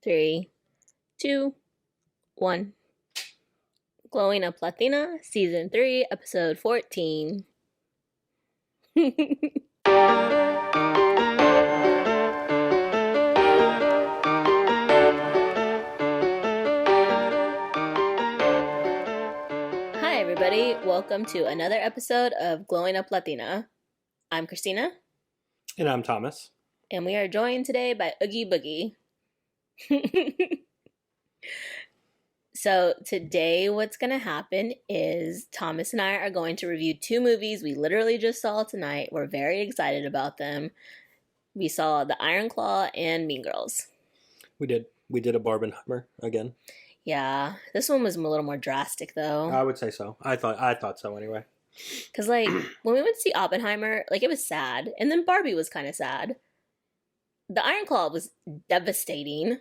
3, 2, 1. Glowing Up Latina, Season 3, Episode 14. Hi, everybody. Welcome to another episode of Glowing Up Latina. I'm Christina. And I'm Thomas. And we are joined today by Oogie Boogie. So today what's going to happen is Thomas and I are going to review 2 movies we literally just saw tonight. We're very excited about them. We saw The Iron Claw and Mean Girls. We did a Barbenheimer again. Yeah, this one was a little more drastic though. I would say so. I thought so anyway. Because like when we went to see Oppenheimer, like it was sad. And then Barbie was kind of sad. The Iron Claw was devastating.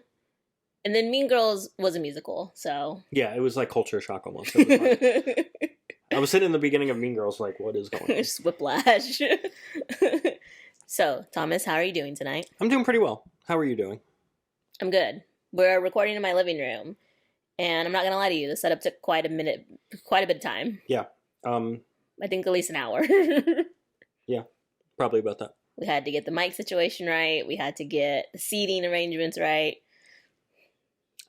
And then Mean Girls was a musical, so... Yeah, it was like culture shock almost. It was like, I was sitting in the beginning of Mean Girls like, what is going on? Just whiplash. So, Thomas, how are you doing tonight? I'm doing pretty well. How are you doing? I'm good. We're recording in my living room. And I'm not going to lie to you, the setup took quite a bit of time. Yeah. I think at least an hour. Yeah, probably about that. We had to get the mic situation right. We had to get the seating arrangements right.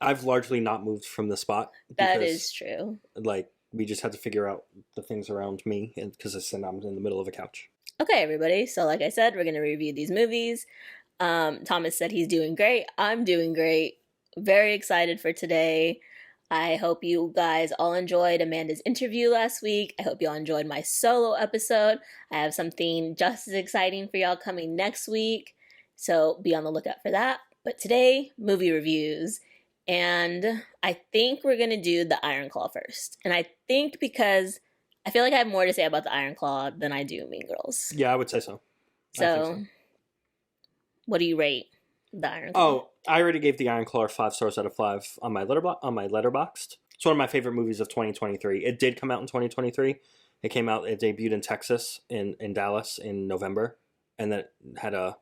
I've largely not moved from the spot. That is true. Like, we just had to figure out the things around me because I'm in the middle of a couch. Okay, everybody. So like I said, we're going to review these movies. Thomas said he's doing great. I'm doing great. Very excited for today. I hope you guys all enjoyed Amanda's interview last week. I hope y'all enjoyed my solo episode. I have something just as exciting for y'all coming next week. So be on the lookout for that. But today, movie reviews. And I think we're going to do The Iron Claw first. And I think because I feel like I have more to say about The Iron Claw than I do Mean Girls. Yeah, I would say so. So, what do you rate The Iron Claw? Oh, I already gave The Iron Claw 5 stars out of 5 on my Letterboxd. It's one of my favorite movies of 2023. It did come out in 2023. It debuted in Texas, in Dallas in November. And then had a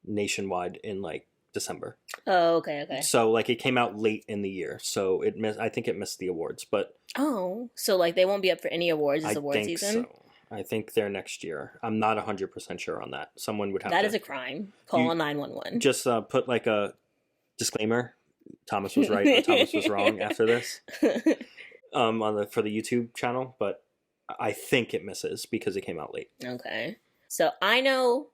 nationwide in like December. Oh, okay. So like it came out late in the year, so I think it missed the awards, but so like they won't be up for any awards this award think season? So. I think they're next year. I'm not 100% sure on that. Someone would have to. That is a crime. Call 911. Just put like a disclaimer. Thomas was right or Thomas was wrong after this. For the YouTube channel, but I think it misses because it came out late. Okay. So I know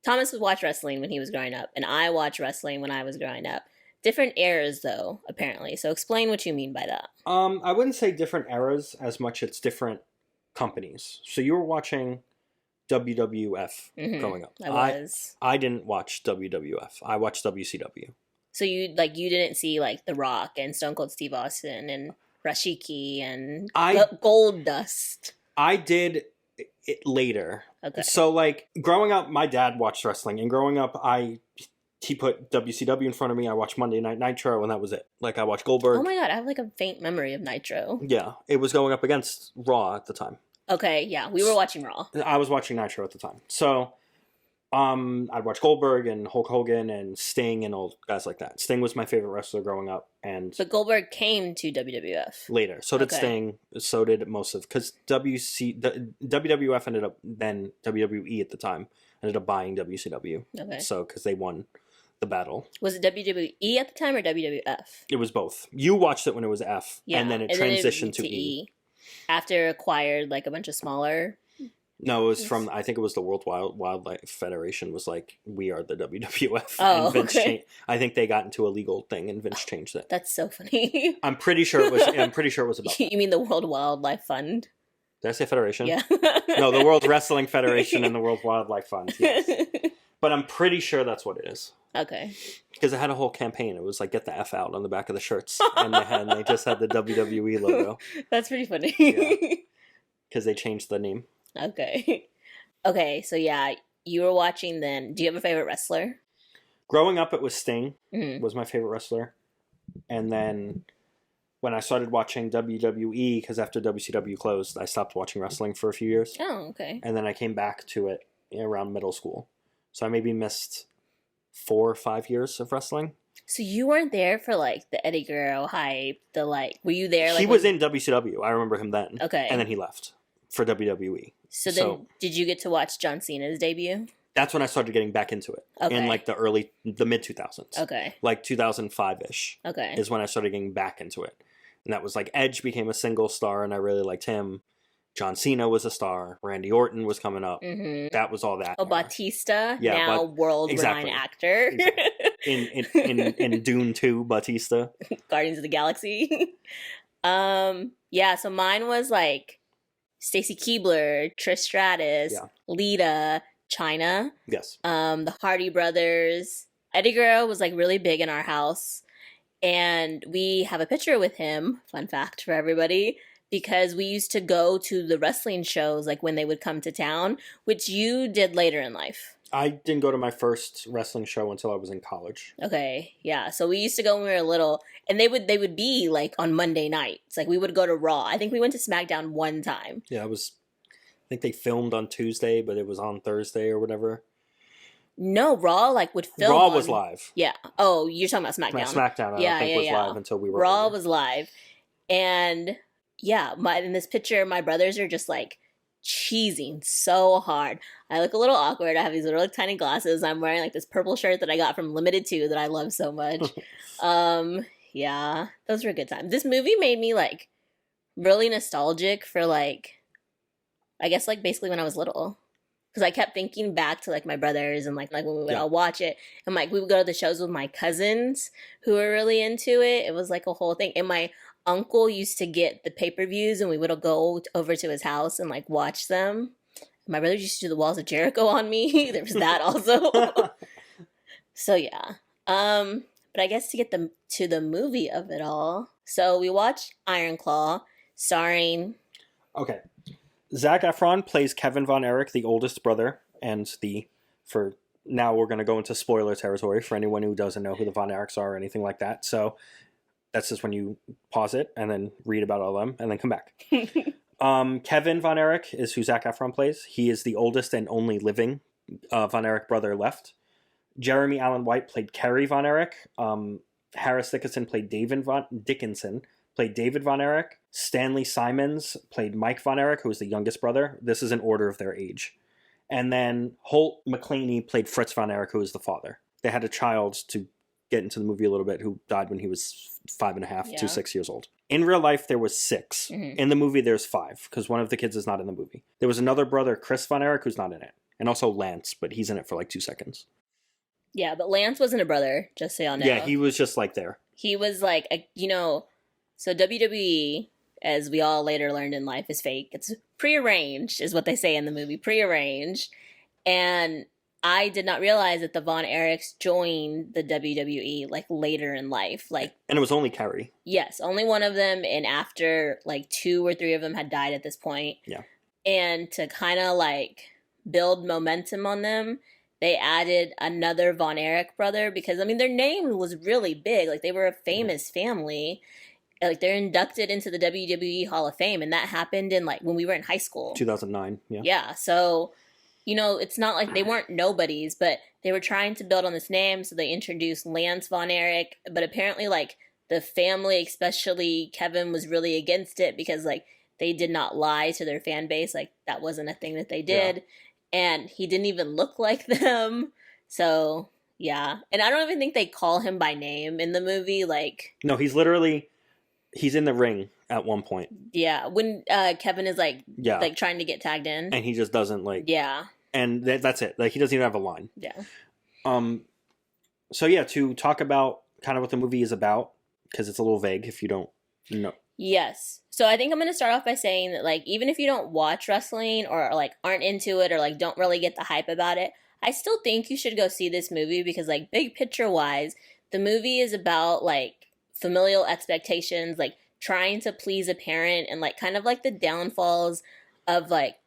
Thomas would watch wrestling when he was growing up, and I watched wrestling when I was growing up. Different eras, though, apparently. So explain what you mean by that. I wouldn't say different eras as much as different companies. So you were watching WWF growing up. I was. I didn't watch WWF. I watched WCW. So you didn't see like The Rock and Stone Cold Steve Austin and Rashiki and Gold Dust. I did it later. Okay. So like growing up, my dad watched wrestling, and growing up, he put WCW in front of me. I watched Monday Night Nitro, and that was it. Like I watched Goldberg. Oh my god, I have like a faint memory of Nitro. Yeah, it was going up against Raw at the time. Okay, yeah, we were watching Raw. I was watching Nitro at the time. So I'd watch Goldberg and Hulk Hogan and Sting and all guys like that. Sting was my favorite wrestler growing up, but Goldberg came to WWF later. So did Sting. So did most of because WWF ended up then WWE at the time ended up buying WCW. Okay. So because they won the battle. Was it WWE at the time or WWF? It was both. You watched it when it was F, and then it transitioned to E. After it acquired like a bunch of smaller. No, it was from, I think it was the World Wildlife Federation was like, we are the WWF. Oh, and Vince okay. I think they got into a legal thing and Vince changed it. That's so funny. I'm pretty sure it was about that. You mean the World Wildlife Fund? Did I say Federation? Yeah. No, the World Wrestling Federation and the World Wildlife Fund, yes. But I'm pretty sure that's what it is. Okay. Because it had a whole campaign. It was like, get the F out on the back of the shirts. And they just had the WWE logo. That's pretty funny. Yeah. Because they changed the name. Okay, so yeah, you were watching then. Do you have a favorite wrestler? Growing up, it was Sting, was my favorite wrestler. And then when I started watching WWE, because after WCW closed, I stopped watching wrestling for a few years. Oh, okay. And then I came back to it around middle school. So I maybe missed 4 or 5 years of wrestling. So you weren't there for like the Eddie Guerrero hype, the like were you there He like was when in WCW. I remember him then. And okay. then he left for WWE. So So then did you get to watch John Cena's debut? that's when I started getting back into it. In Okay. like the mid 2000s. Okay. Like 2005-ish Okay. is when I started getting back into it. And that was like Edge became a single star and I really liked him. John Cena was a star. Randy Orton was coming up. Mm-hmm. That was all that. Oh, era. Batista, Yeah, now but world-renowned exactly. actor. Exactly. In Dune 2, Batista. Guardians of the Galaxy. Yeah, so mine was like Stacy Keibler, Trish Stratus, Yeah. Lita, China, Yes. the Hardy Brothers. Eddie Guerrero was like really big in our house, and we have a picture with him. Fun fact for everybody, because we used to go to the wrestling shows like when they would come to town, which you did later in life. I didn't go to my first wrestling show until I was in college. Okay, yeah. So we used to go when we were little, and they would be like on Monday nights. Like we would go to Raw. I think we went to SmackDown one time. Yeah, I think they filmed on Tuesday, but it was on Thursday or whatever. No, Raw like would film. Raw was live. Yeah. Oh, you're talking about SmackDown. SmackDown, I don't think was live until we were Raw older. was live, and yeah, in this picture, my brothers are just like cheesing so hard. I look a little awkward. I have these little like, tiny glasses. I'm wearing like this purple shirt that I got from Limited 2 that I love so much. Yeah, those were good times. This movie made me like really nostalgic for like I guess like basically when I was little. Because I kept thinking back to like my brothers and like when we would all watch it, and like we would go to the shows with my cousins who were really into it. It was like a whole thing. And my uncle used to get the pay-per-views, and we would go over to his house and like watch them. My brothers used to do the Walls of Jericho on me. There was that also. So yeah. But I guess to get them to the movie of it all. So we watched Iron Claw, starring. Okay. Zac Efron plays Kevin Von Erich, the oldest brother, and for now we're going to go into spoiler territory for anyone who doesn't know who the Von Erichs are or anything like that. So that's just when you pause it and then read about all of them and then come back. Kevin Von Erich is who Zac Efron plays. He is the oldest and only living Von Erich brother left. Jeremy Allen White played Kerry Von Erich. Harris Dickinson played David Von Erich. Stanley Simons played Mike Von Erich, who was the youngest brother. This is in order of their age. And then Holt McClaney played Fritz Von Erich, who was the father. They had a child, to get into the movie a little bit, who died when he was 5.5 to 6 years old. In real life, there was 6. Mm-hmm. In the movie, there's 5, because one of the kids is not in the movie. There was another brother, Chris Von Erich, who's not in it. And also Lance, but he's in it for like 2 seconds. Yeah, but Lance wasn't a brother, just so y'all know. Yeah, he was just like there. He was like, so WWE, as we all later learned in life, is fake. It's prearranged, is what they say in the movie, prearranged. And I did not realize that the Von Erichs joined the WWE like later in life. Like, and it was only Kerry. Yes, only one of them, and after like 2 or 3 of them had died at this point. Yeah. And to kind of like build momentum on them, they added another Von Erich brother because, I mean, their name was really big. Like, they were a famous family. Like, they're inducted into the WWE Hall of Fame, and that happened in, like, when we were in high school. 2009, yeah. Yeah, so, it's not like they weren't nobodies, but they were trying to build on this name, so they introduced Lance Von Erich, but apparently, like, the family, especially Kevin, was really against it because, like, they did not lie to their fan base. Like, that wasn't a thing that they did. Yeah. And he didn't even look like them. So, yeah. And I don't even think they call him by name in the movie. Like, no, he's in the ring at one point. Yeah. When Kevin is like trying to get tagged in. And he just doesn't like. Yeah. And that's it. Like, he doesn't even have a line. Yeah. So, yeah, to talk about kind of what the movie is about, because it's a little vague if you don't know. Yes. So I think I'm going to start off by saying that, like, even if you don't watch wrestling or, like, aren't into it or, like, don't really get the hype about it, I still think you should go see this movie because, like, big picture-wise, the movie is about, like, familial expectations, like, trying to please a parent and, like, kind of, like, the downfalls of, like,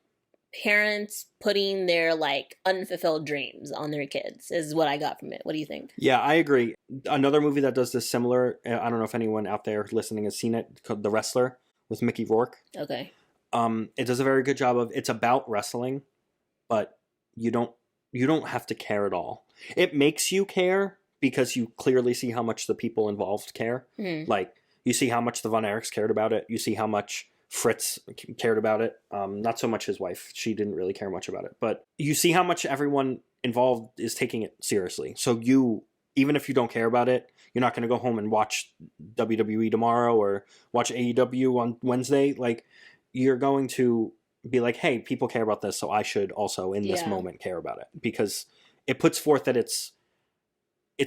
parents putting their, like, unfulfilled dreams on their kids is what I got from it. What do you think? Yeah, I agree. Another movie that does this similar, I don't know if anyone out there listening has seen it, called The Wrestler with Mickey Rourke. Okay. It does a very good job of, it's about wrestling, but you don't have to care at all. It makes you care because you clearly see how much the people involved care. Mm-hmm. Like, you see how much the Von Erichs cared about it. You see how much Fritz cared about it. Not so much his wife. She didn't really care much about it. But you see how much everyone involved is taking it seriously. So you, even if you don't care about it, you're not going to go home and watch WWE tomorrow or watch AEW on Wednesday. Like, you're going to be like, hey, people care about this, so I should also in this moment care about it, because it puts forth that it's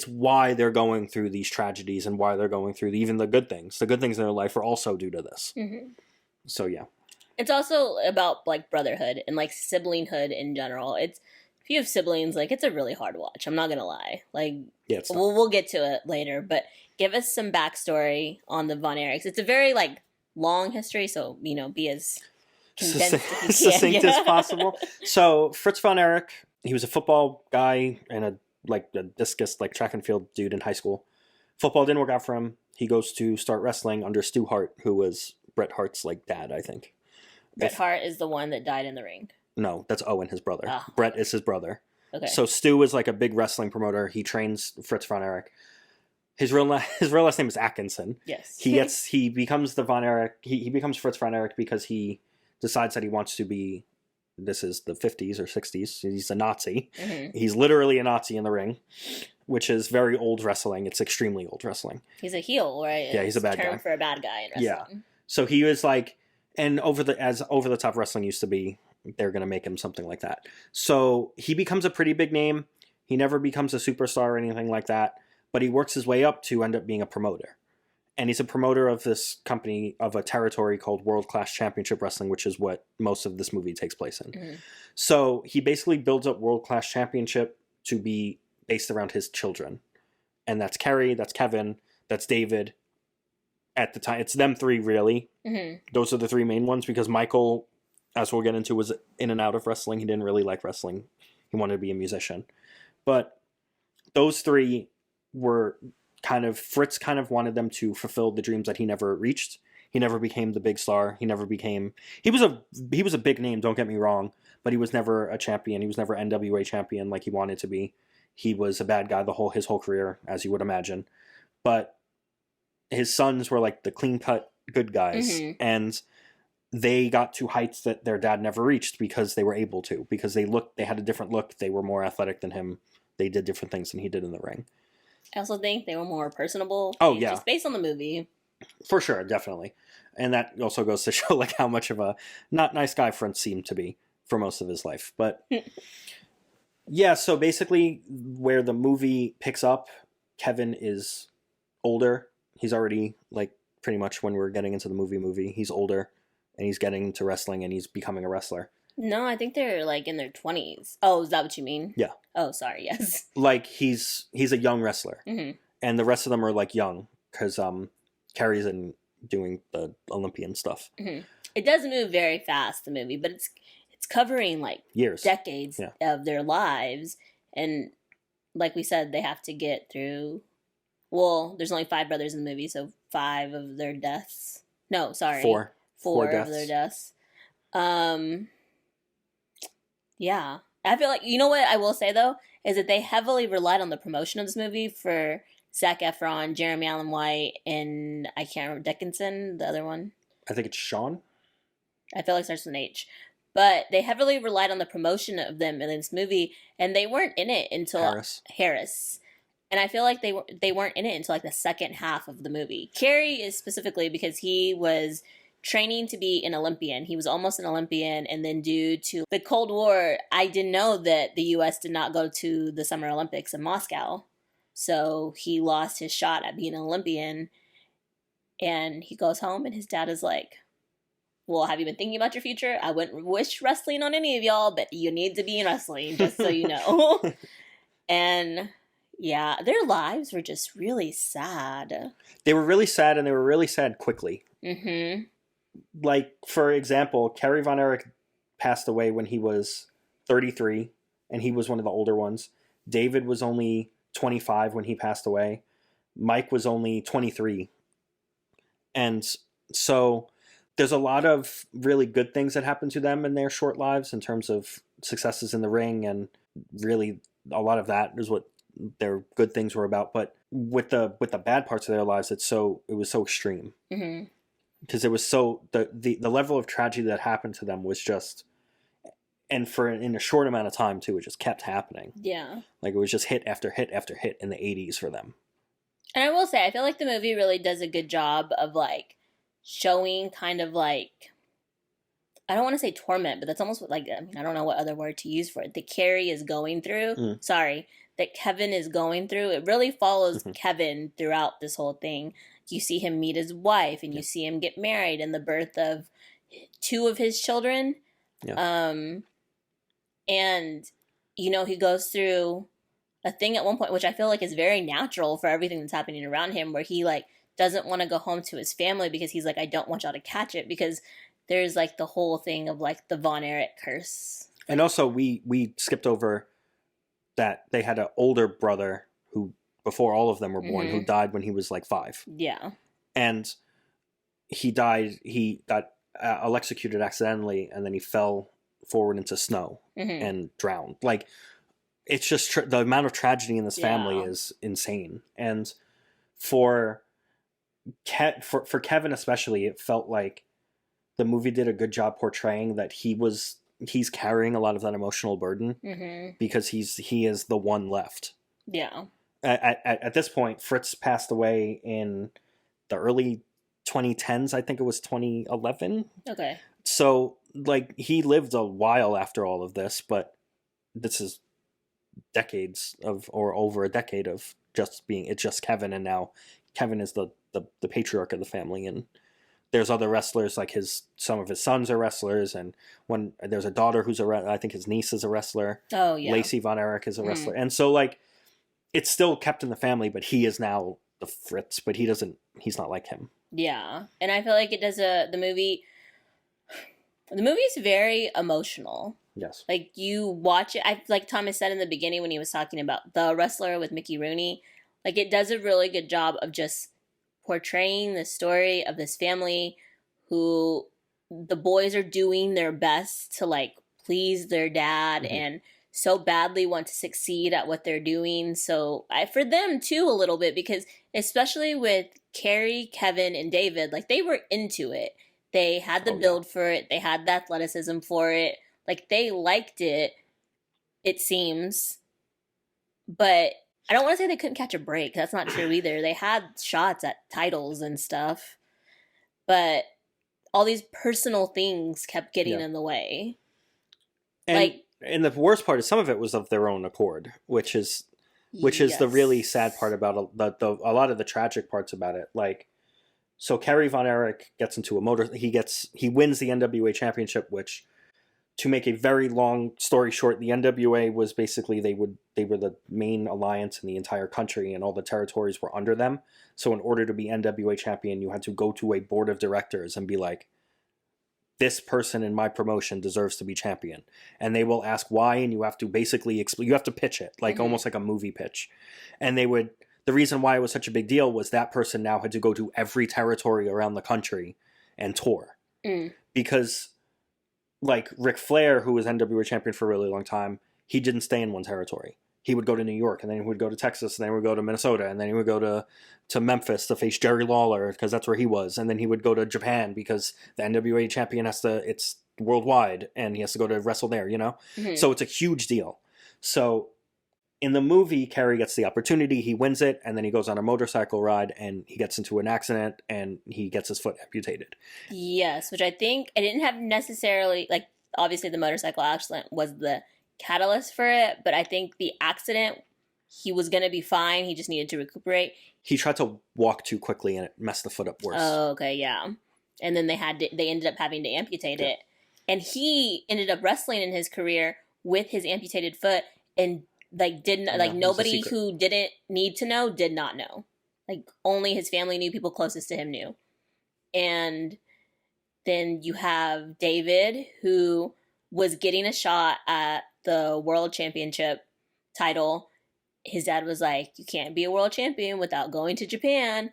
why they're going through these tragedies and why they're going through even the good things. The good things in their life are also due to this. Mm-hmm. So yeah, it's also about like brotherhood and like siblinghood in general. It's, if you have siblings, like, it's a really hard watch. I'm not gonna lie. Like, yeah, it's we'll get to it later, but give us some backstory on the Von Erichs. It's a very like long history, so be as condensed succinct as possible. So Fritz von Erich, he was a football guy and a discus, like track and field dude in high school. Football didn't work out for him. He goes to start wrestling under Stu Hart, who was Bret Hart's like dad, I think. Bret Hart is the one that died in the ring. No, that's Owen, his brother. Oh. Bret is his brother. Okay. So Stu is like a big wrestling promoter. He trains Fritz von Erich. His real last name is Atkinson. Yes. He becomes the Von Erich. He becomes Fritz von Erich because he decides that he wants to be. This is the 50s or 60s. He's a Nazi. Mm-hmm. He's literally a Nazi in the ring, which is very old wrestling. It's extremely old wrestling. He's a heel, right? Yeah, he's a bad term guy. for a bad guy in wrestling. Yeah. So he was like, and over the top wrestling used to be, they're going to make him something like that. So he becomes a pretty big name. He never becomes a superstar or anything like that, but he works his way up to end up being a promoter. And he's a promoter of this company, of a territory called World Class Championship Wrestling, which is what most of this movie takes place in. Mm-hmm. So he basically builds up World Class Championship to be based around his children. And that's Kerry, that's Kevin, that's David. At the time, it's them three, really. Mm-hmm. Those are the three main ones, because Michael, as we'll get into, was in and out of wrestling. He didn't really like wrestling. He wanted to be a musician. But those three were Fritz kind of wanted them to fulfill the dreams that he never reached. He never became the big star. He was a big name, don't get me wrong, but he was never a champion. He was never NWA champion like he wanted to be. He was a bad guy his whole career, as you would imagine. But his sons were like the clean-cut good guys, mm-hmm. and they got to heights that their dad never reached because they were able to, because they had a different look. They were more athletic than him. They did different things than he did in the ring. I also think they were more personable. Oh, yeah. Just based on the movie. For sure, definitely. And that also goes to show like how much of a not nice guy Fritz seemed to be for most of his life. But yeah, so basically where the movie picks up, Kevin is older. He's already, like, pretty much when we're getting into the movie, he's older and he's getting into wrestling and he's becoming a wrestler. No, I think they're like in their 20s. Oh, is that what you mean? Yeah. Oh, sorry, yes. Like, he's a young wrestler. Mm-hmm. And the rest of them are, like, young, because Carrie's in doing the Olympian stuff. Mm-hmm. It does move very fast, the movie, but it's covering, like, years, decades of their lives. And like we said, they have to get through... Well, there's only 5 brothers in the movie, so 5 of their deaths. No, sorry. 4. 4 deaths. of their deaths. Yeah. I feel like, you know what I will say, though, is that they heavily relied on the promotion of this movie for Zac Efron, Jeremy Allen White, and I can't remember, Dickinson, the other one. I think it's Sean. I feel like it starts with an H. But they heavily relied on the promotion of them in this movie, and they weren't in it until Harris. And I feel like they weren't in it until like the second half of the movie. Carrie is specifically because he was training to be an Olympian. He was almost an Olympian, and then due to the Cold War, I didn't know that the U.S. did not go to the Summer Olympics in Moscow. So he lost his shot at being an Olympian, and he goes home, and his dad is like, well, have you been thinking about your future? I wouldn't wish wrestling on any of y'all, but you need to be in wrestling, just so you know. And... yeah, their lives were just really sad. They were really sad, and they were really sad quickly. Mm-hmm. Like, for example, Kerry Von Erich passed away when he was 33, and he was one of the older ones. David was only 25 when he passed away. Mike was only 23. And so there's a lot of really good things that happened to them in their short lives in terms of successes in the ring, and really a lot of that is what their good things were about. But with the bad parts of their lives, it was so extreme, because it was so the level of tragedy that happened to them was just, and for in a short amount of time too, it just kept happening. Yeah. Like it was just hit after hit after hit in the 80s for them. And I will say, I feel like the movie really does a good job of like showing kind of like, I don't want to say torment, but that's almost like, I mean, I don't know what other word to use for it, that Carrie is going through. Sorry, that Kevin is going through. It really follows Kevin throughout this whole thing. You see him meet his wife, and you see him get married, and the birth of two of his children. And you know, he goes through a thing at one point, which I feel like is very natural for everything that's happening around him, where he like doesn't want to go home to his family because he's like, I don't want y'all to catch it, because there's like the whole thing of like the Von Erich curse. And also we skipped over that they had an older brother who, before all of them were born, who died when he was like 5. Yeah. And he got electrocuted accidentally, and then he fell forward into snow and drowned. Like, it's just the amount of tragedy in this family is insane. And for Kevin especially, it felt like the movie did a good job portraying that he's carrying a lot of that emotional burden, because he is the one left. Yeah. At this point, Fritz passed away in the early 2010s. I think it was 2011. Okay. So like he lived a while after all of this, but this is decades of, or over a decade of it's just Kevin, and now Kevin is the patriarch of the family, and there's other wrestlers, like some of his sons are wrestlers, and when there's a daughter who's I think his niece is a wrestler. Oh yeah. Lacey Von Erich is a wrestler. And so like it's still kept in the family, but he is now the Fritz, but he's not like him. Yeah. And I feel like it does the movie's very emotional. Yes. Like, you watch it, like Thomas said in the beginning when he was talking about The Wrestler with Mickey Rooney, like it does a really good job of just portraying the story of this family who the boys are doing their best to like please their dad and so badly want to succeed at what they're doing. So for them too, a little bit, because especially with Carrie, Kevin, and David, like they were into it. They had the build for it. They had the athleticism for it. Like they liked it, it seems. But I don't want to say they couldn't catch a break. That's not true either. They had shots at titles and stuff. But all these personal things kept getting in the way. And the worst part is some of it was of their own accord, which is the really sad part about a lot of the tragic parts about it. Like, so Kerry Von Erich gets into he wins the NWA championship, which, to make a very long story short, the NWA was basically they were the main alliance in the entire country, and all the territories were under them. So in order to be NWA champion, you had to go to a board of directors and be like, this person in my promotion deserves to be champion. And they will ask why, and you have to basically you have to pitch it, like almost like a movie pitch. And the reason why it was such a big deal was that person now had to go to every territory around the country and tour. Because like Ric Flair, who was NWA champion for a really long time, he didn't stay in one territory. He would go to New York, and then he would go to Texas, and then he would go to Minnesota, and then he would go to Memphis to face Jerry Lawler, because that's where he was. And then he would go to Japan, because the NWA champion it's worldwide, and he has to go to wrestle there, you know? So it's a huge deal. So in the movie, Kerry gets the opportunity, he wins it, and then he goes on a motorcycle ride, and he gets into an accident, and he gets his foot amputated. Yes, which I think I didn't have necessarily, like, obviously the motorcycle accident was the catalyst for it, but I think the accident, he was going to be fine, he just needed to recuperate. He tried to walk too quickly, and it messed the foot up worse. Oh, okay, yeah. And then they ended up having to amputate it. And he ended up wrestling in his career with his amputated foot, and like didn't like nobody who didn't need to know did not know. Like only his family knew, people closest to him knew. And then you have David, who was getting a shot at the world championship title. His dad was like, you can't be a world champion without going to Japan.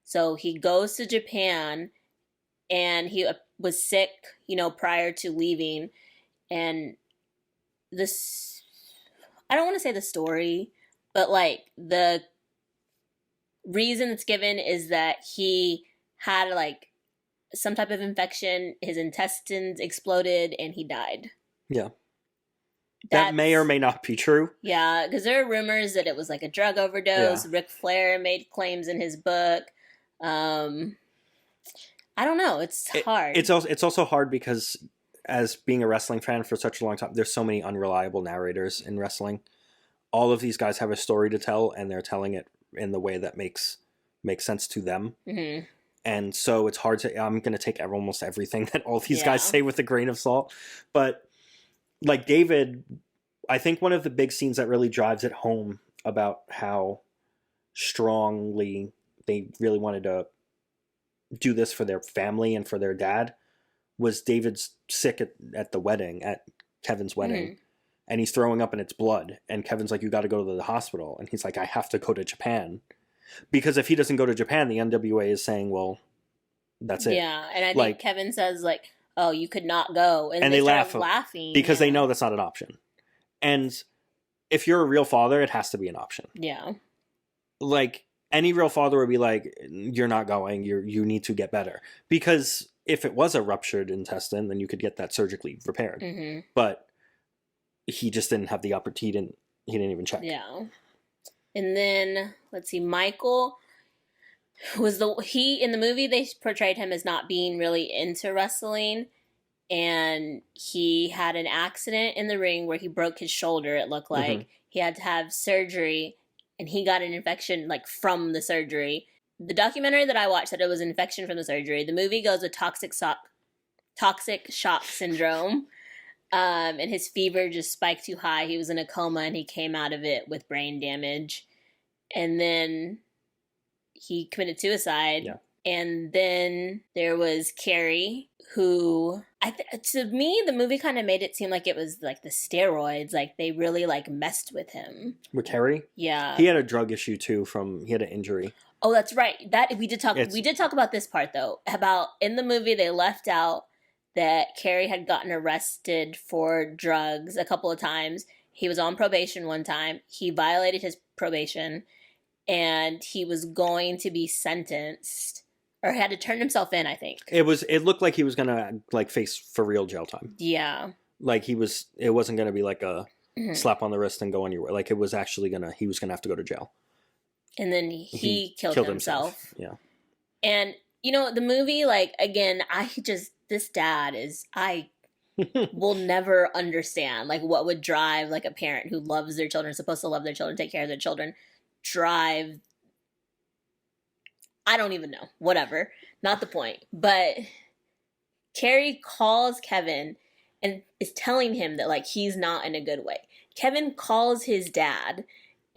So he goes to Japan, and he was sick, prior to leaving. And this, I don't want to say the story, but like the reason it's given is that he had like some type of infection, his intestines exploded, and he died. Yeah. That may or That's may not be true. yeah, because there are rumors that it was like a drug Yeah. overdose. Ric Flair made claims in his book. Um, I don't know. It's hard. It's also hard because as being a wrestling fan for such a long time, there's so many unreliable narrators in wrestling. All of these guys have a story to tell, and they're telling it in the way that makes sense to them. Mm-hmm. And so it's hard to. I'm going to take almost everything that all these Yeah. guys say with a grain of salt. But like David, I think one of the big scenes that really drives it home about how strongly they really wanted to do this for their family and for their dad was David's sick at the wedding, at Kevin's wedding. Mm-hmm. And he's throwing up and it's blood. And Kevin's like, you got to go to the hospital. And he's like, I have to go to Japan. Because if he doesn't go to Japan, the NWA is saying, well, that's it. Yeah, and I think like, Kevin says like, "Oh, you could not go," and they laugh laughing because they know that's not an option. And if you're a real father, it has to be an option. Yeah, like any real father would be like, you're not going. You need to get better. Because if it was a ruptured intestine, then you could get that surgically repaired. mm-hmm. But he just didn't have the opportunity. He didn't even check. Yeah. And then let's see, Michael was in the movie they portrayed him as not being really into wrestling, and he had an accident in the ring where he broke his shoulder. It looked like he had to have surgery, and he got an infection like from the surgery. The documentary that I watched said it was an infection from the surgery. The movie goes with toxic shock syndrome. And his fever just spiked too high. He was in a coma and he came out of it with brain damage. And then he committed suicide. Yeah. And then there was Carrie, who to me the movie kind of made it seem like it was like the steroids, like they really like messed with him. With Carrie? Yeah. He had a drug issue too he had an injury. Oh, that's right. That we did talk about this part though. About in the movie they left out that Carrie had gotten arrested for drugs a couple of times. He was on probation one time. He violated his probation and he was going to be sentenced or had to turn himself in, I think. It looked like he was going to like face for real jail time. Yeah. Like it wasn't going to be like a slap on the wrist and go on your way. Like it was actually he was going to have to go to jail. And then he killed himself. Yeah. And you know, the movie, like, again, this dad I will never understand, like, what would drive, like, a parent who loves their children, supposed to love their children, take care of their children, drive, I don't even know, whatever, not the point. But Carrie calls Kevin and is telling him that, like, he's not in a good way. Kevin calls his dad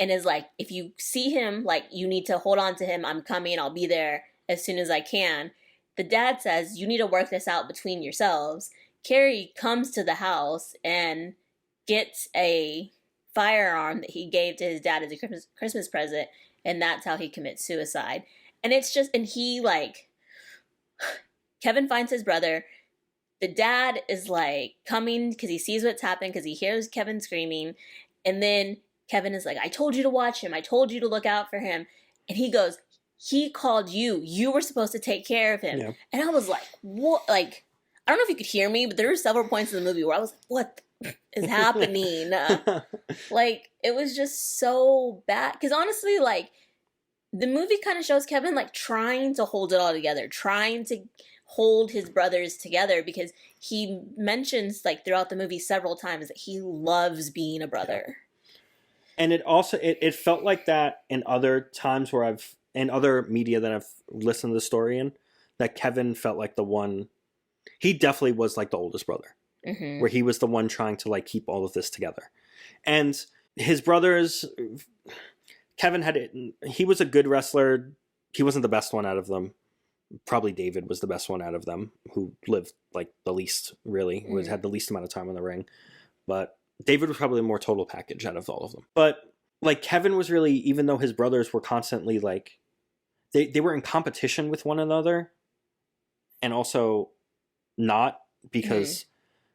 and is like, if you see him, like, you need to hold on to him, I'm coming, I'll be there as soon as I can. The dad says, you need to work this out between yourselves. Carrie comes to the house and gets a firearm that he gave to his dad as a Christmas present, and that's how he commits suicide. And it's just, and he, like, Kevin finds his brother. The dad is, like, coming because he sees what's happened, because he hears Kevin screaming. And then Kevin is like, I told you to watch him. I told you to look out for him. And he goes, he called you. You were supposed to take care of him. Yeah. And I was like, what? Like, I don't know if you could hear me, but there were several points in the movie where I was like, what is happening? Like, it was just so bad. Because honestly, like, the movie kind of shows Kevin, like, trying to hold it all together, trying to hold his brothers together, because he mentions, like, throughout the movie several times that he loves being a brother. Yeah. And it also, it felt like that in other times where in other media that I've listened to the story in, that Kevin felt like the one, he definitely was like the oldest brother, where he was the one trying to like keep all of this together. And his brothers, he was a good wrestler. He wasn't the best one out of them. Probably David was the best one out of them, who lived like the least, really, had the least amount of time in the ring. But David was probably the more total package out of all of them. But like Kevin was really, even though his brothers were constantly like, they were in competition with one another, and also not, because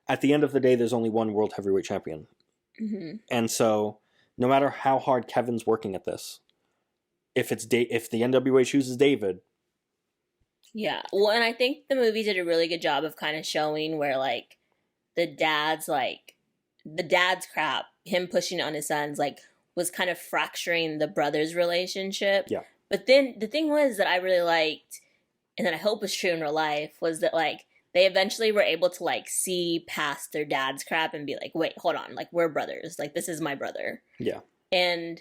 at the end of the day, there's only one world heavyweight champion. And so no matter how hard Kevin's working at this, if the NWA chooses David. Yeah. Well, and I think the movie did a really good job of kind of showing where like the dad's like the dad's crap, him pushing on his sons, like was kind of fracturing the brothers' relationship. Yeah. But then the thing was that I really liked, and that I hope was true in real life, was that like they eventually were able to like see past their dad's crap and be like, wait, hold on, like we're brothers, like this is my brother. Yeah. And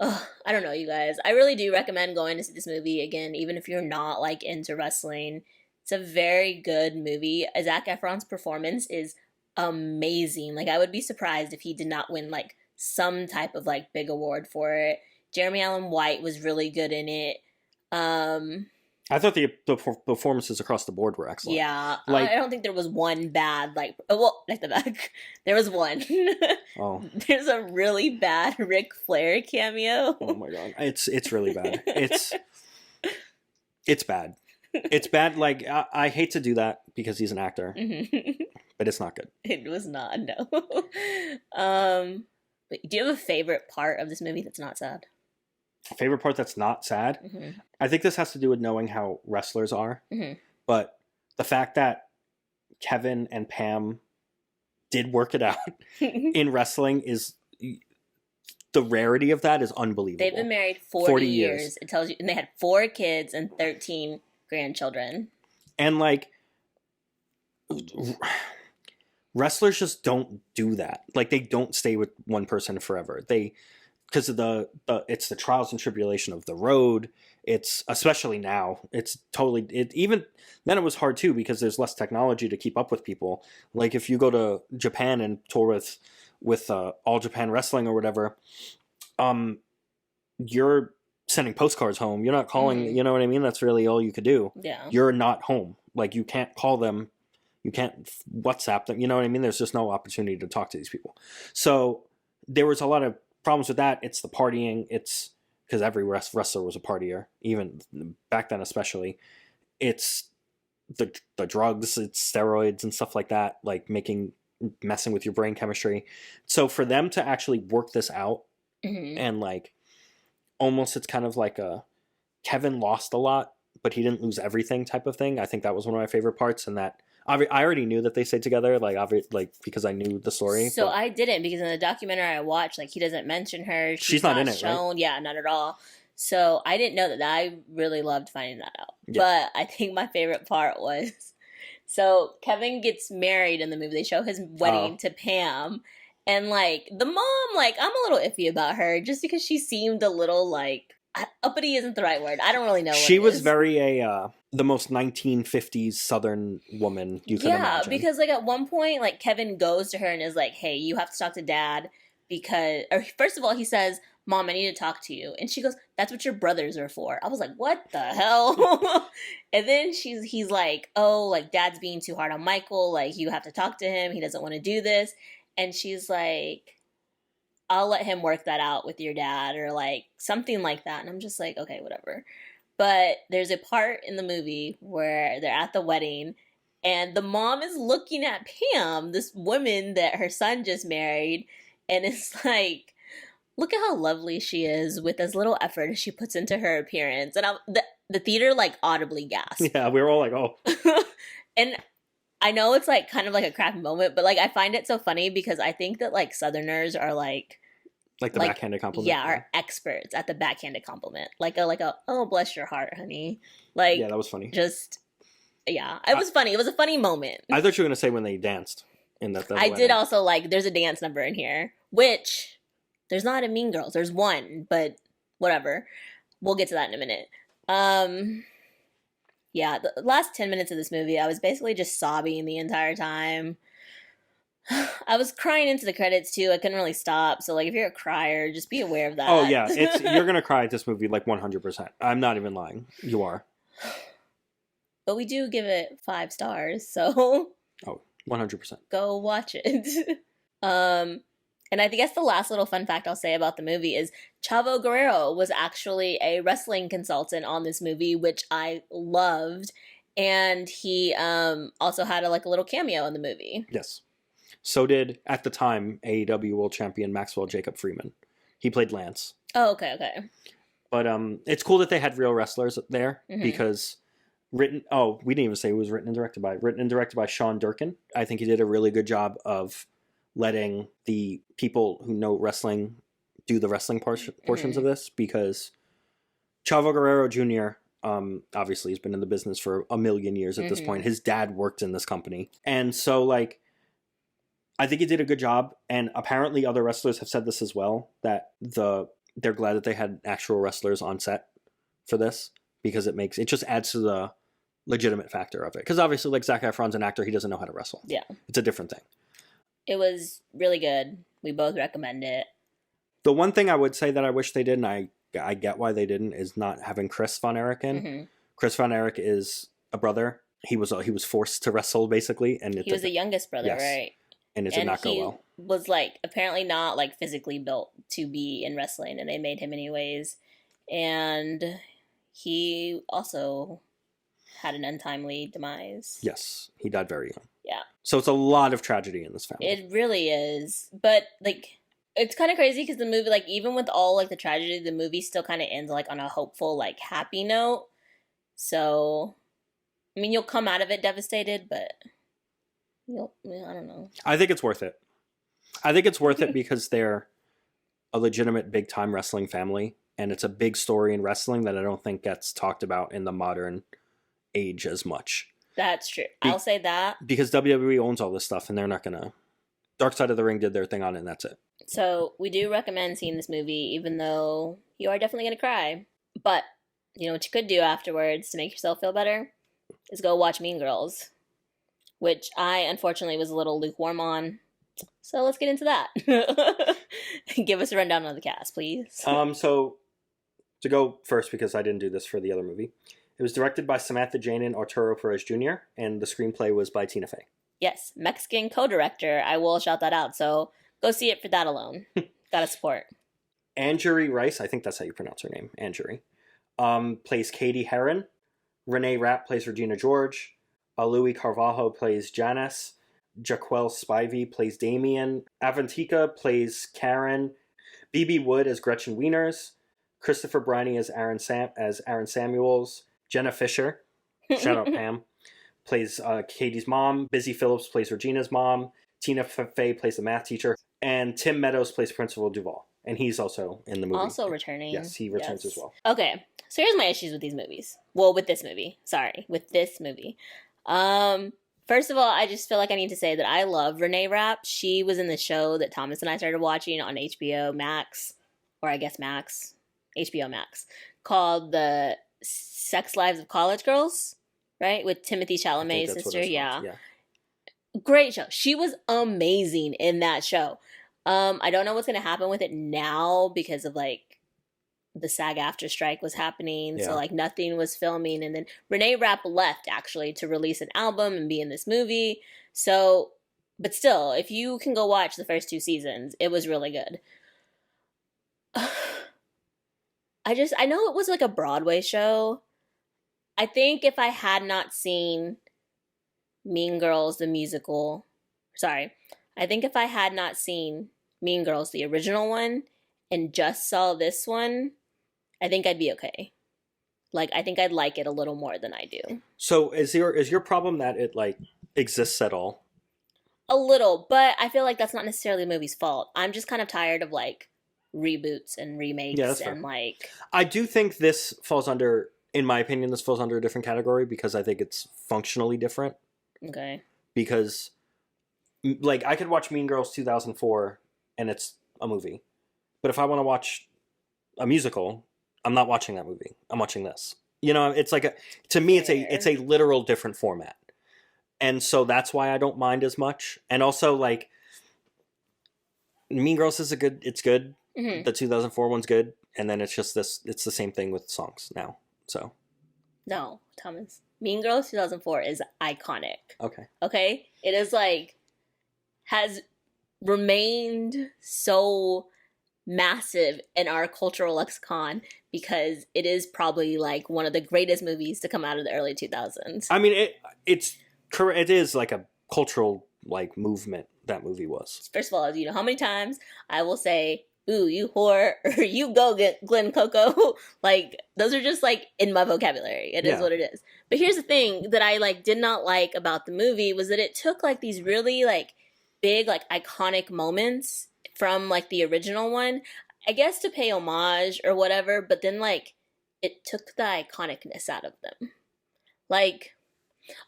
I don't know, you guys. I really do recommend going to see this movie again, even if you're not like into wrestling. It's a very good movie. Zac Efron's performance is amazing. Like I would be surprised if he did not win like some type of like big award for it. Jeremy Allen White was really good in it. I thought the performances across the board were excellent. Yeah, like I don't think there was one bad like. Well, like the back, there was one. Oh, There's a really bad Ric Flair cameo. Oh my god, it's really bad. It's bad. It's bad. Like I hate to do that because he's an actor, but it's not good. It was not, no. But do you have a favorite part of this movie that's not sad? Favorite part that's not sad? Mm-hmm. I think this has to do with knowing how wrestlers are. Mm-hmm. But the fact that Kevin and Pam did work it out in wrestling is the rarity of that is unbelievable. They've been married 40 years. It tells you, and they had 4 kids and 13 grandchildren. And like wrestlers just don't do that. Like they don't stay with one person forever. Because of it's the trials and tribulation of the road. It's especially now. It's totally even then it was hard too because there's less technology to keep up with people. Like if you go to Japan and tour with All Japan Wrestling or whatever, you're sending postcards home. You're not calling. You know what I mean? That's really all you could do. Yeah. You're not home. Like you can't call them. You can't WhatsApp them. You know what I mean? There's just no opportunity to talk to these people. So there was a lot of problems with that. It's the partying. It's because every wrestler was a partier, even back then especially. It's the drugs, it's steroids and stuff like that, like messing with your brain chemistry. So for them to actually work this out and like almost it's kind of like a Kevin lost a lot, but he didn't lose everything type of thing. I think that was one of my favorite parts, and that I already knew that they stayed together, like because I knew the story. So I didn't, because in the documentary I watched, like he doesn't mention her. She's not in it, shown. Right? Yeah, not at all. So I didn't know that. I really loved finding that out. Yeah. But I think my favorite part was, so Kevin gets married in the movie. They show his wedding to Pam, and like the mom, like I'm a little iffy about her just because she seemed a little like uppity isn't the right word. I don't really know. She was very the most 1950s Southern woman you could imagine. Yeah, because like at one point, like Kevin goes to her and is like, "Hey, you have to talk to Dad because," or first of all, he says, "Mom, I need to talk to you," and she goes, "That's what your brothers are for." I was like, "What the hell?" And then he's like, "Oh, like Dad's being too hard on Michael. Like you have to talk to him. He doesn't want to do this," and she's like, "I'll let him work that out with your dad," or like something like that. And I'm just like, okay, whatever. But there's a part in the movie where they're at the wedding and the mom is looking at Pam, this woman that her son just married, and it's like, look at how lovely she is with as little effort as she puts into her appearance. And the theater like audibly gasped. Yeah, we were all like, oh. And I know it's like kind of like a crap moment, but like I find it so funny because I think that like Southerners are like the backhanded compliment. Yeah, are experts at the backhanded compliment. Like a oh bless your heart, honey. Like yeah, that was funny. Just yeah, it was funny. It was a funny moment. I thought you were gonna say when they danced in that. I did also like. There's a dance number in here, which there's not in Mean Girls. There's one, but whatever. We'll get to that in a minute. Yeah, the last 10 minutes of this movie, I was basically just sobbing the entire time. I was crying into the credits too. I couldn't really stop. So like if you're a crier, just be aware of that. Oh yeah, you're going to cry at this movie like 100%. I'm not even lying. You are. But we do give it 5 stars. So 100%. Go watch it. And I guess the last little fun fact I'll say about the movie is Chavo Guerrero was actually a wrestling consultant on this movie, which I loved. And he also had a little cameo in the movie. Yes. So did, at the time, AEW World Champion Maxwell Jacob Freeman. He played Lance. Oh, okay, okay. But it's cool that they had real wrestlers there because we didn't even say it was written and directed by Sean Durkin. I think he did a really good job of letting the people who know wrestling do the wrestling portions of this, because Chavo Guerrero Jr. Obviously has been in the business for a million years at this point. His dad worked in this company, and so like I think he did a good job. And apparently other wrestlers have said this as well, that they're glad that they had actual wrestlers on set for this, because it just adds to the legitimate factor of it. Because obviously, like, Zac Efron's an actor, he doesn't know how to wrestle. Yeah. It's a different thing. It was really good. We both recommend it. The one thing I would say that I wish they did, and I get why they didn't, is not having Chris Von Erich in. Chris Von Erich is a brother. He was forced to wrestle, basically. And he was the youngest brother, yes. Right? And it did not go well. He was, like, apparently not, like, physically built to be in wrestling, and they made him anyways. And he also had an untimely demise. Yes, he died very young. Yeah. So it's a lot of tragedy in this family. It really is. But, like, it's kind of crazy because the movie, like, even with all, like, the tragedy, the movie still kind of ends, like, on a hopeful, like, happy note. So, I mean, you'll come out of it devastated, but I don't know. I think it's worth it. I think it's worth it because they're a legitimate big-time wrestling family, and it's a big story in wrestling that I don't think gets talked about in the modern age as much. That's true. I'll say that. Because WWE owns all this stuff, and they're not going to... Dark Side of the Ring did their thing on it, and that's it. So, we do recommend seeing this movie, even though you are definitely going to cry. But, you know what you could do afterwards to make yourself feel better? Is go watch Mean Girls, which I, unfortunately, was a little lukewarm on. So let's get into that. Give us a rundown of the cast, please. So, to go first, because I didn't do this for the other movie, it was directed by Samantha Jane and Arturo Perez Jr., and the screenplay was by Tina Fey. Yes, Mexican co-director. I will shout that out, so go see it for that alone. Gotta support. Anjuri Rice, I think that's how you pronounce her name, Anjuri, plays Katie Heron. Renee Rapp plays Regina George. Louis Carvalho plays Janice. Jaquel Spivey plays Damien. Avantika plays Karen. B.B. Wood as Gretchen Wieners. Christopher Briney as Aaron Samuels. Jenna Fisher, shout out Pam, plays Katie's mom. Busy Phillips plays Regina's mom. Tina Fey plays the math teacher. And Tim Meadows plays Principal Duval. And he's also in the movie. Also returning. Yes, he returns as well. Okay, so here's my issues with these movies. Well, with this movie. Sorry, with this movie. First of all, I just feel like I need to say that I love Renee Rapp. She was in the show that Thomas and I started watching on HBO Max, or I guess Max, HBO Max, called The Sex Lives of College Girls, right? With Timothy Chalamet's sister. Yeah. Great show. She was amazing in that show. I don't know what's going to happen with it now because of, like, the SAG-AFTRA strike was happening, so, like, nothing was filming, and then Renee Rapp left, actually, to release an album and be in this movie, so, but still, if you can go watch the first 2 seasons, it was really good. I know it was, like, a Broadway show. I think if I had not seen Mean Girls, the musical, I think if I had not seen Mean Girls, the original one, and just saw this one, I think I'd be okay. Like, I think I'd like it a little more than I do. So is your problem that it, like, exists at all? A little, but I feel like that's not necessarily the movie's fault. I'm just kind of tired of, like, reboots and remakes and, like... I do think this falls under, in my opinion, this falls under a different category because I think it's functionally different. Okay. Because, like, I could watch Mean Girls 2004 and it's a movie. But if I want to watch a musical, I'm not watching that movie. I'm watching this. You know, it's like to me, it's a literal different format. And so that's why I don't mind as much. And also, like, Mean Girls it's good. Mm-hmm. The 2004 one's good. And then it's just it's the same thing with songs now. So. No, Thomas. Mean Girls 2004 is iconic. Okay. Okay? It is, like, has remained so massive in our cultural lexicon because it is probably, like, one of the greatest movies to come out of the early 2000s. I mean, it is like a cultural, like, movement that movie was. First of all, you know how many times I will say, "Ooh, you whore," or "You go get Glen Coco." Like those are just like in my vocabulary. It is Yeah. what it is. But here's the thing that I like did not like about the movie was that it took like these really like big like iconic moments from like the original one, I guess to pay homage or whatever, but then like it took the iconicness out of them. Like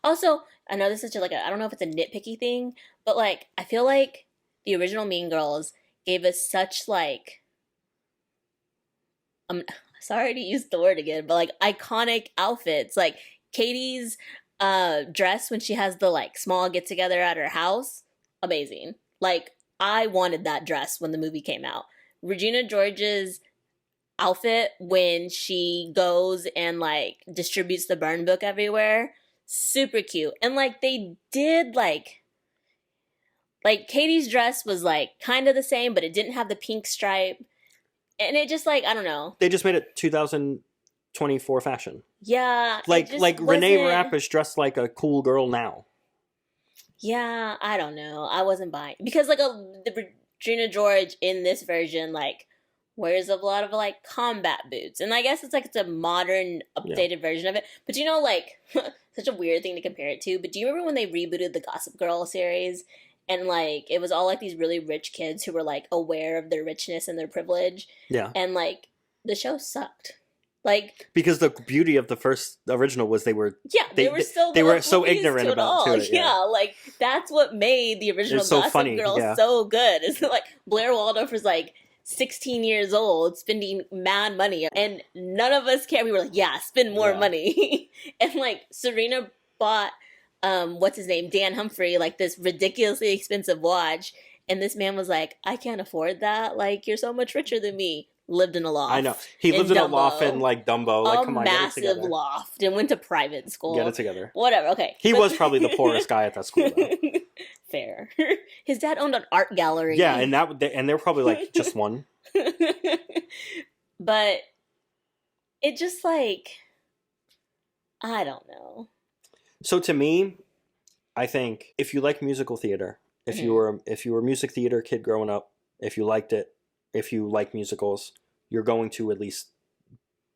also, I know this is just like I don't know if it's a nitpicky thing, but like I feel like the original Mean Girls gave us such like I'm sorry to use the word again, but like iconic outfits. Like Katie's dress when she has the like small get together at her house, amazing. Like I wanted that dress when the movie came out. Regina George's outfit when she goes and like distributes the burn book everywhere, super cute. And like they did like Katie's dress was like kind of the same, but it didn't have the pink stripe. And it just like I don't know. They just made it 2024 fashion. Yeah, Like Renee Rapp is dressed like a cool girl now. Yeah, I don't know. I wasn't buying because like the Regina George in this version like wears a lot of like combat boots, and I guess it's like it's a modern, updated version of it. But you know, like such a weird thing to compare it to. But do you remember when they rebooted the Gossip Girl series? And like it was all like these really rich kids who were like aware of their richness and their privilege. Yeah. And like the show sucked. Like because the beauty of the first original was they were they were still they were so ignorant about it. Yeah, like that's what made the original so Gossip funny, Girl so good. It's like Blair Waldorf was like 16 years old spending mad money and none of us cared. We were like, yeah, spend more money. And like Serena bought what's his name, Dan Humphrey, like this ridiculously expensive watch, and this man was like, I can't afford that, like you're so much richer than me. Lived in a loft. I know. He lived in a loft in like Dumbo. Like, come on, massive get it together. loft and went to private school. Get it together. Whatever, okay. He was probably the poorest guy at that school though. Fair. His dad owned an art gallery. Yeah, and they were probably like just one. But it just like I don't know. So to me, I think if you like musical theater, if you were a music theater kid growing up, if you liked it, if you like musicals, you're going to at least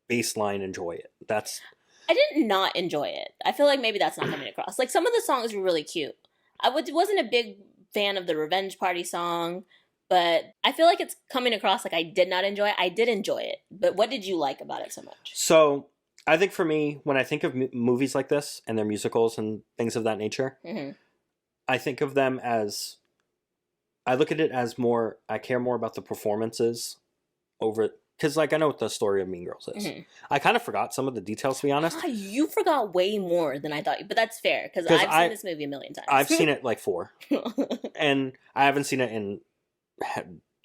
baseline enjoy it. I did not enjoy it. I feel like maybe that's not coming across. Like some of the songs were really cute. Wasn't a big fan of the Revenge Party song, but I feel like it's coming across like I did not enjoy it. I did enjoy it, but what did you like about it so much? So I think for me, when I think of movies like this and their musicals and things of that nature, I think of them as, I look at it as more, I care more about the performances over, because like I know what the story of Mean Girls is. I kind of forgot some of the details, to be honest. You forgot way more than I thought, but that's fair, because I've seen this movie a million times. I've seen it like 4. And I haven't seen it in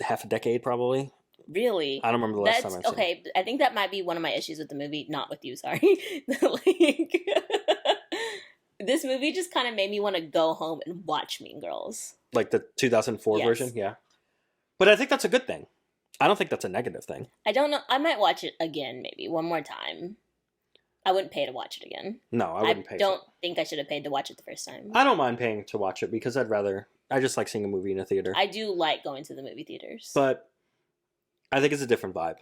half a decade, probably. Really? I don't remember the last time I've seen it. Okay, I think that might be one of my issues with the movie. Not with you, sorry. Like, this movie just kind of made me want to go home and watch Mean Girls. Like the 2004 version? Yeah. But I think that's a good thing. I don't think that's a negative thing. I don't know. I might watch it again, maybe, one more time. I wouldn't pay to watch it again. No, I wouldn't pay. I don't think I should have paid to watch it the first time. I don't mind paying to watch it because I just like seeing a movie in a theater. I do like going to the movie theaters. But I think it's a different vibe.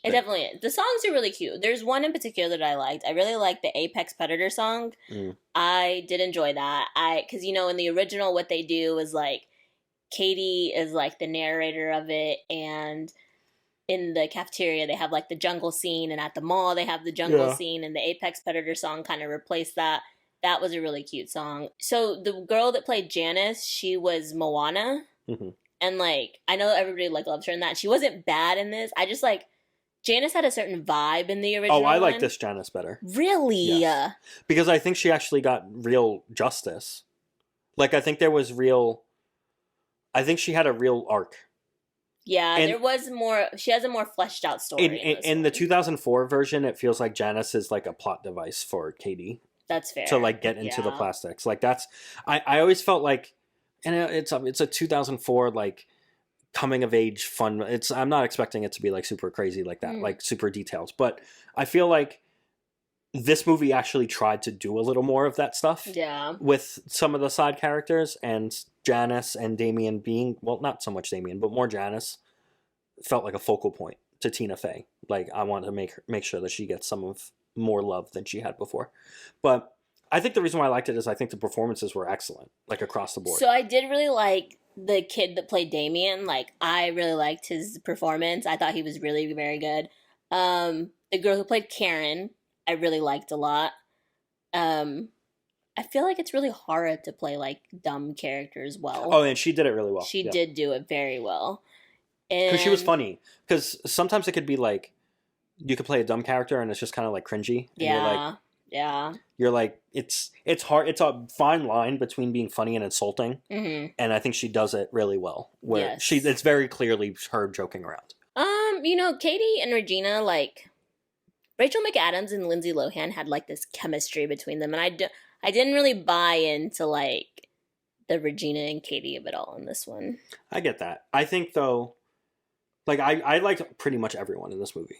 It definitely is. The songs are really cute. There's one in particular that I liked. I really liked the Apex Predator song. I did enjoy that. Because, in the original, what they do is, like, Katie is, like, the narrator of it, and in the cafeteria, they have, like, the jungle scene, and at the mall, they have the jungle scene, and the Apex Predator song kind of replaced that. That was a really cute song. So the girl that played Janice, she was Moana. And, like, I know everybody, like, loves her in that. She wasn't bad in this. I just, like, Janice had a certain vibe in the original I like this Janice better. Really? Yes. Because I think she actually got real justice. Like, I think there was I think she had a real arc. Yeah, there was more, she has a more fleshed out story. In the 2004 version, it feels like Janice is like a plot device for Katie. That's fair. To, like, get into the plastics. Like, that's, I always felt like, and it's a 2004, like, coming of age fun. I'm not expecting it to be like super crazy like that, like super details. But I feel like this movie actually tried to do a little more of that stuff Yeah. with some of the side characters, and Janice and Damien being, well, not so much Damien, but more Janice, felt like a focal point to Tina Fey. Like, I want to make sure that she gets some of more love than she had before. But I think the reason why I liked it is I think the performances were excellent, like across the board. So I did really like the kid that played Damien. Like, I really liked his performance. I thought he was really very good. The girl who played Karen, I really liked a lot. I feel like it's really hard to play like dumb characters well. Oh, and she did it really well. She did do it very well. Because she was And funny. Because sometimes it could be like, you could play a dumb character and it's just kind of like cringy. And yeah, you're like, it's hard. It's a fine line between being funny and insulting. hmm And I think she does it really well. Where Yes. it's very clearly her joking around. Katie and Regina, like Rachel McAdams and Lindsay Lohan had like this chemistry between them, and I didn't really buy into like the Regina and Katie of it all in this one. I get that. I think though, like I liked pretty much everyone in this movie,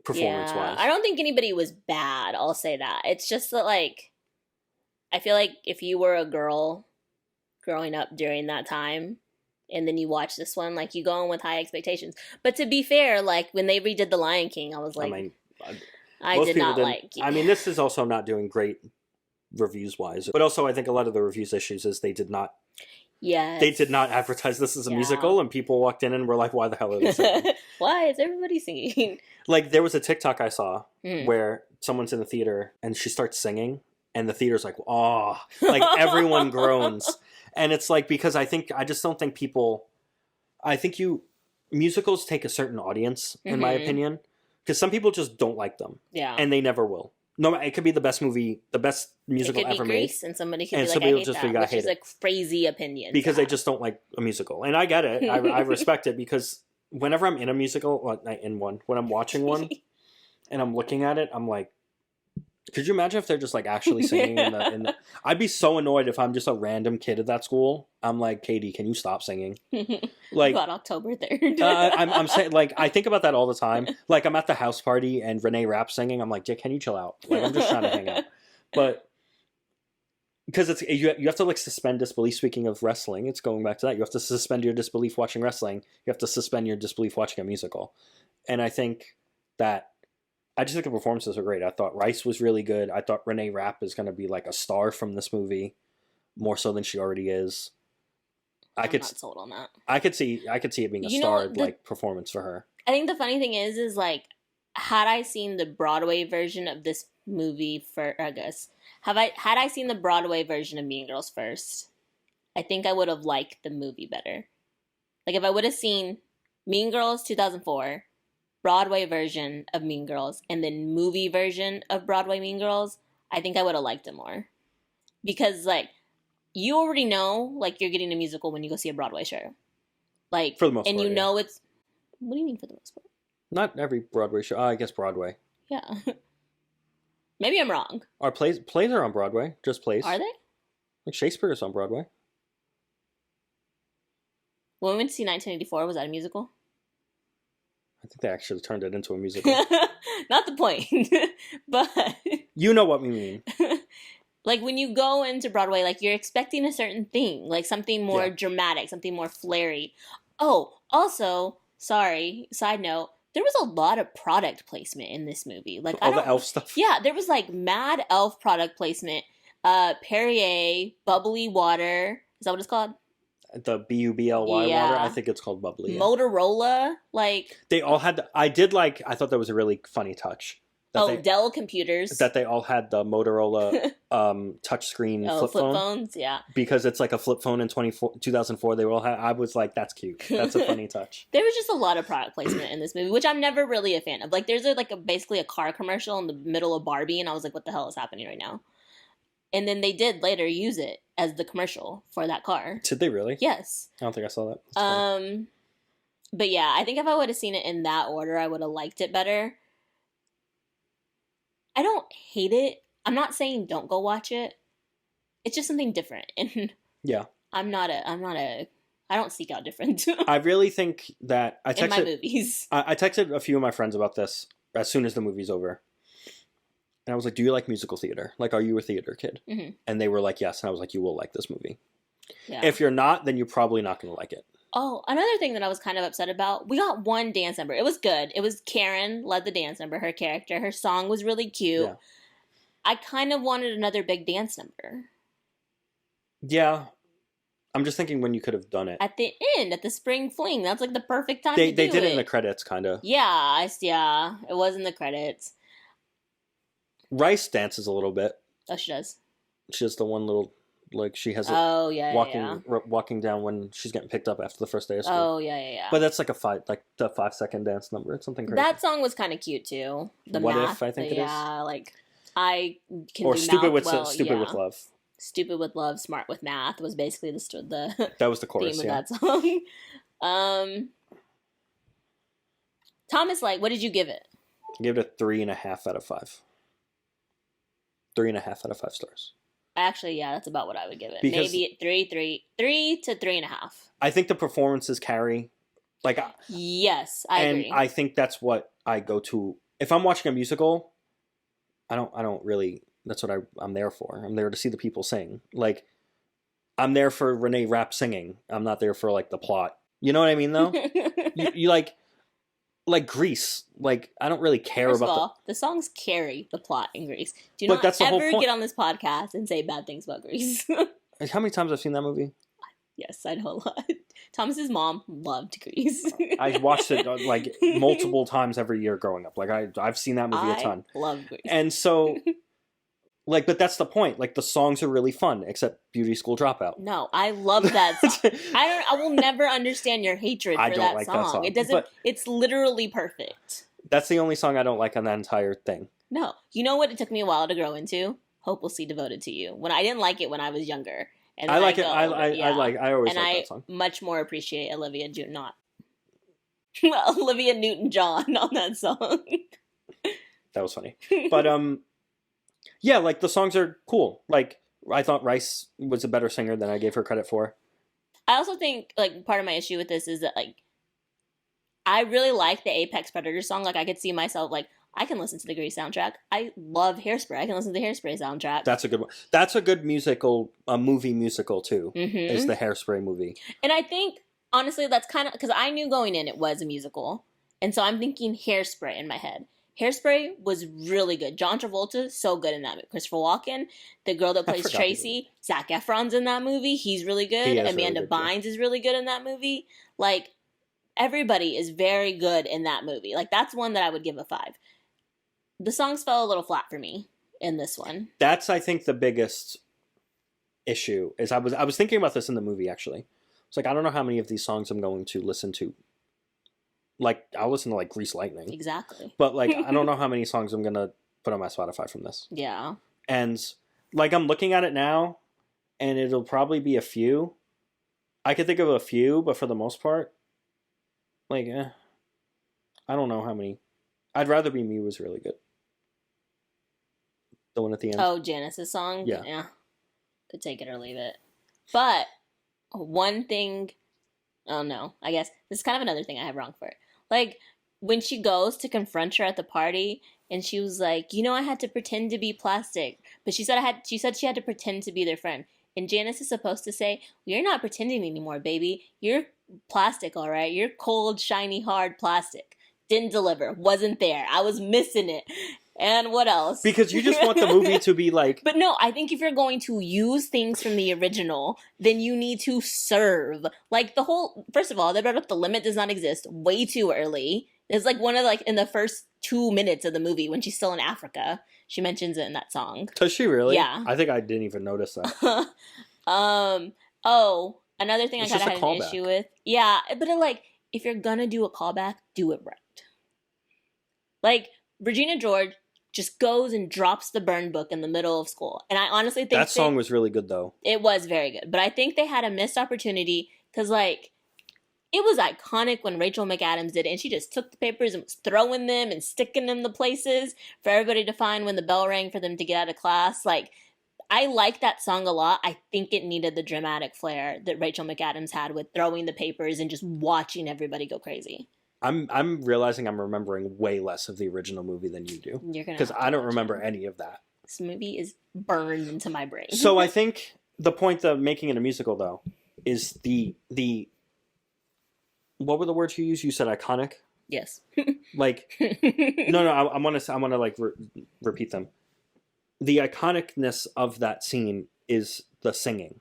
performance Yeah, wise. I don't think anybody was bad. I'll say that. It's just that like I feel like if you were a girl growing up during that time and then you watch this one, like you go in with high expectations. But to be fair, like when they redid The Lion King, I was like, I mean, I most did people not didn't. like. I mean, this is also not doing great reviews wise, but also I think a lot of the reviews issues is they did not advertise this as a Yeah. musical, and people walked in and were like, "Why the hell are they singing?" Why is everybody singing? Like there was a TikTok I saw Mhm. where someone's in the theater and she starts singing, and the theater's like, "Oh!" Like everyone groans, and it's like because I just don't think people. I think musicals take a certain audience, in my Mhm. opinion, because some people just don't like them, Yeah. and they never will. No, it could be the best movie, the best musical it could ever be made, Grease, and somebody could and be like, somebody I will hate just that, be, "I which hate is it." a crazy opinion. Because to they have. just don't like a musical, and I get it. I respect it because whenever I'm in a musical, well, not in one, when I'm watching one and I'm looking at it, I'm like, could you imagine if they're just like actually singing in the? I'd be so annoyed if I'm just a random kid at that school. I'm like, Katie, can you stop singing? Like, about October 3rd. I'm saying, like, I think about that all the time. Like, I'm at the house party and Renee Rapp's singing. I'm like, Dick, can you chill out? Like, I'm just trying to hang out. But because it's you have to like suspend disbelief. Speaking of wrestling, it's going back to that. You have to suspend your disbelief watching wrestling. You have to suspend your disbelief watching a musical. And I think that I just think the performances were great. I thought Rice was really good. I thought Renee Rapp is going to be like a star from this movie, more so than she already is. I'm not sold on that. I could see it being a starred like performance for her. I think the funny thing is like, had I seen the Broadway version of this movie had I seen the Broadway version of Mean Girls first, I think I would have liked the movie better. Like if I would have seen Mean Girls 2004, Broadway version of Mean Girls, and then movie version of Broadway Mean Girls, I think I would have liked it more. Because like you already know like you're getting a musical when you go see a Broadway show. Like For the most and part, you yeah. know it's what do you mean for the most part? Not every Broadway show. I guess Broadway. Yeah. Maybe I'm wrong. Our plays are on Broadway. Just plays. Are they? Like Shakespeare is on Broadway. When we went to see 1984, was that a musical? I think they actually turned it into a musical. Not the point. But You know what we mean. like when you go into Broadway, like you're expecting a certain thing, like something more Yeah. dramatic, something more flary. Oh, also, sorry, side note, there was a lot of product placement in this movie. Like All the elf stuff. Yeah, there was like mad elf product placement. Perrier, bubbly water. Is that what it's called? The BUBLY Yeah. water. I think it's called bubbly. Yeah. Motorola, like They all had. I thought that was a really funny touch. That Dell computers. that they all had the Motorola touchscreen flip phone. phones, yeah. Because it's like a flip phone in 2004. They all had. I was like, that's cute. That's a funny touch. There was just a lot of product placement in this movie, which I'm never really a fan of. Like, there's basically a car commercial in the middle of Barbie, and I was like, what the hell is happening right now? And then they did later use it as the commercial for that car. Did they really? Yes. I don't think I saw that. That's funny. But yeah, I think if I would have seen it in that order, I would have liked it better. I don't hate it. I'm not saying don't go watch it. It's just something different. And Yeah. I don't seek out different I really think that I texted in my movies. I texted a few of my friends about this as soon as the movie's over. And I was like, do you like musical theater? Like, are you a theater kid? Mm-hmm. And they were like, yes. And I was like, you will like this movie. Yeah. If you're not, then you're probably not going to like it. Oh, another thing that I was kind of upset about, we got one dance number. It was good. It was Karen led the dance number, her character. Her song was really cute. Yeah. I kind of wanted another big dance number. Yeah. I'm just thinking when you could have done it. At the end, at the spring fling. That's like the perfect time to do it. They did it in the credits, kind of. Yeah, it was in the credits. Rice dances a little bit. Oh, she does. She has the one little, like, she has walking down when she's getting picked up after the first day of school. Oh, yeah. But that's like the 5-second dance number. It's something crazy. That song was kind of cute, too. The What math, If, I think it is. Yeah, like, I can or do Stupid math with well. Stupid with Love. Stupid with Love, Smart with Math was basically the that was the chorus, theme of that song. Thomas, like, what did you give it? I gave it a 3.5 out of 5. 3.5 out of 5 stars. Actually, yeah, that's about what I would give it. Because maybe 3 to 3.5. I think the performances carry. Like, yes, I agree. And I think that's what I go to if I'm watching a musical. I don't really. That's what I'm there for. I'm there to see the people sing. Like, I'm there for Renee Rapp singing. I'm not there for like the plot. You know what I mean, though? you like Grease. Like, I don't really care First about. Of all, the songs carry the plot in Grease. Do But not that's the whole ever point. get on this podcast and say bad things about Grease. How many times I've seen that movie? Yes, I know a lot. Thomas's mom loved Grease. I watched it like multiple times every year growing up. Like, I've seen that movie a ton. I love Grease. And so, like, but that's the point. Like, the songs are really fun, except Beauty School Dropout. No, I love that song. I will never understand your hatred for that that song. song. It doesn't. But it's literally perfect. That's the only song I don't like on that entire thing. No, you know what? It took me a while to grow into Hopelessly Devoted to You. When I didn't like it when I was younger. And I like it. I always like that song. And I much more appreciate Olivia Newton-John on that song. That was funny. But yeah, like, the songs are cool. Like, I thought Rice was a better singer than I gave her credit for. I also think, like, part of my issue with this is that, like, I really like the Apex Predator song. Like, I could see myself, like, I can listen to the Grease soundtrack. I love Hairspray. I can listen to the Hairspray soundtrack. That's a good one. That's a good movie musical too. Mm-hmm. Is the Hairspray movie. And I think, honestly, that's kind of, because I knew going in it was a musical. And so I'm thinking Hairspray in my head. Hairspray was really good. John Travolta, so good in that movie. Christopher Walken, the girl that plays Tracy, Zac Efron's in that movie. He's really good. Amanda Bynes is really good in that movie. Like, everybody is very good in that movie. Like, that's one that I would give a 5. The songs fell a little flat for me in this one. That's, I think, the biggest issue. Is I was thinking about this in the movie, actually. It's like, I don't know how many of these songs I'm going to listen to. Like, I'll listen to, like, Grease Lightning. Exactly. But, like, I don't know how many songs I'm going to put on my Spotify from this. Yeah. And, like, I'm looking at it now, and it'll probably be a few. I could think of a few, but for the most part, like, I don't know how many. I'd Rather Be Me was really good. The one at the end. Oh, Janice's song? Yeah. Could take it or leave it. But one thing, oh no, I guess this is kind of another thing I have wrong for it. Like, when she goes to confront her at the party, and she was like, I had to pretend to be plastic. But she said she had to pretend to be their friend. And Janice is supposed to say, you're not pretending anymore, baby. You're plastic, all right? You're cold, shiny, hard plastic. Didn't deliver. Wasn't there. I was missing it. And what else? Because you just want the movie to be like... But no, I think if you're going to use things from the original, then you need to serve. Like, the whole... First of all, they brought up the limit does not exist way too early. It's like one of, like, in the first 2 minutes of the movie when she's still in Africa. She mentions it in that song. Does she really? Yeah. I think I didn't even notice that. Oh, another thing I kind of had an issue with. Yeah, but like, if you're gonna do a callback, do it right. Like, Regina George just goes and drops the burn book in the middle of school. And I honestly think that song was really good, though. It was very good. But I think they had a missed opportunity because, like, it was iconic when Rachel McAdams did it. And she just took the papers and was throwing them and sticking them the places for everybody to find when the bell rang for them to get out of class. Like, I like that song a lot. I think it needed the dramatic flair that Rachel McAdams had with throwing the papers and just watching everybody go crazy. I'm realizing I'm remembering way less of the original movie than you do You're gonna because have to I don't watch remember it. any of that. This movie is burned into my brain. So I think the point of making it a musical, though, is the what were the words you used? You said iconic. Yes. Like no, I want to like repeat them. The iconicness of that scene is the singing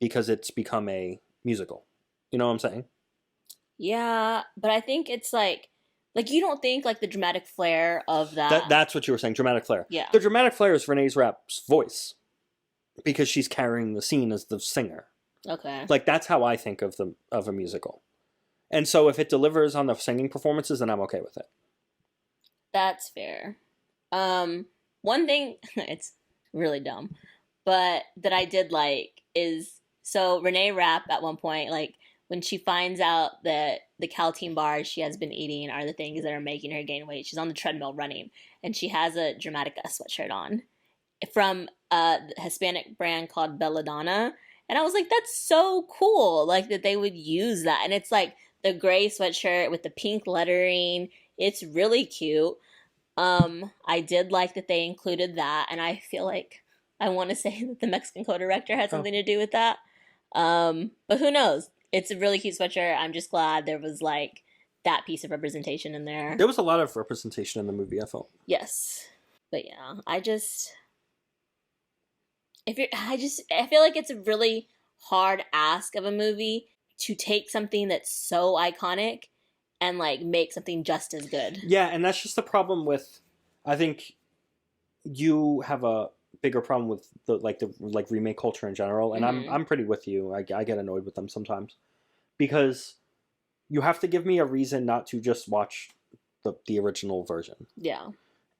because it's become a musical. You know what I'm saying? Yeah, but I think it's like you don't think like the dramatic flair of that. That's what you were saying. Dramatic flair. Yeah. The dramatic flair is Renee's Rapp's voice because she's carrying the scene as the singer. Okay. Like that's how I think of a musical. And so if it delivers on the singing performances, then I'm okay with it. That's fair. One thing it's really dumb, but that I did like is so Renee Rapp at one point, like when she finds out that the calcium bars she has been eating are the things that are making her gain weight, she's on the treadmill running, and she has a Dramatica sweatshirt on from a Hispanic brand called Belladonna. And I was like, that's so cool, like that they would use that. And it's like the gray sweatshirt with the pink lettering. It's really cute. I did like that they included that, and I feel like I want to say that the Mexican co-director had Oh. something to do with that. But who knows? It's a really cute sweatshirt. I'm just glad there was like that piece of representation in there. There was a lot of representation in the movie, I felt. Yes, but yeah, I feel like it's a really hard ask of a movie to take something that's so iconic and like make something just as good. Yeah, and that's just the problem with. I think you have a bigger problem with the remake culture in general, and Mhm. I'm pretty with you. I get annoyed with them sometimes because you have to give me a reason not to just watch the original version. Yeah.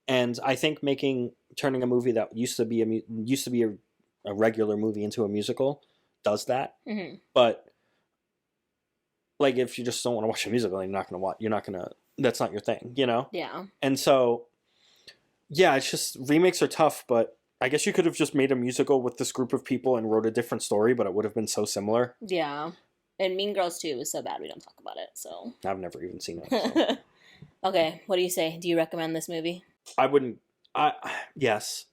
And I think turning a movie that used to be a regular movie into a musical does that. Mm-hmm. But like if you just don't want to watch a musical, you're not gonna that's not your thing, you know? Yeah. And so yeah, it's just remakes are tough, but I guess you could have just made a musical with this group of people and wrote a different story, but it would have been so similar. Yeah. And Mean Girls 2 was so bad we don't talk about it, so. I've never even seen it. So. Okay, what do you say? Do you recommend this movie? I wouldn't. Yes,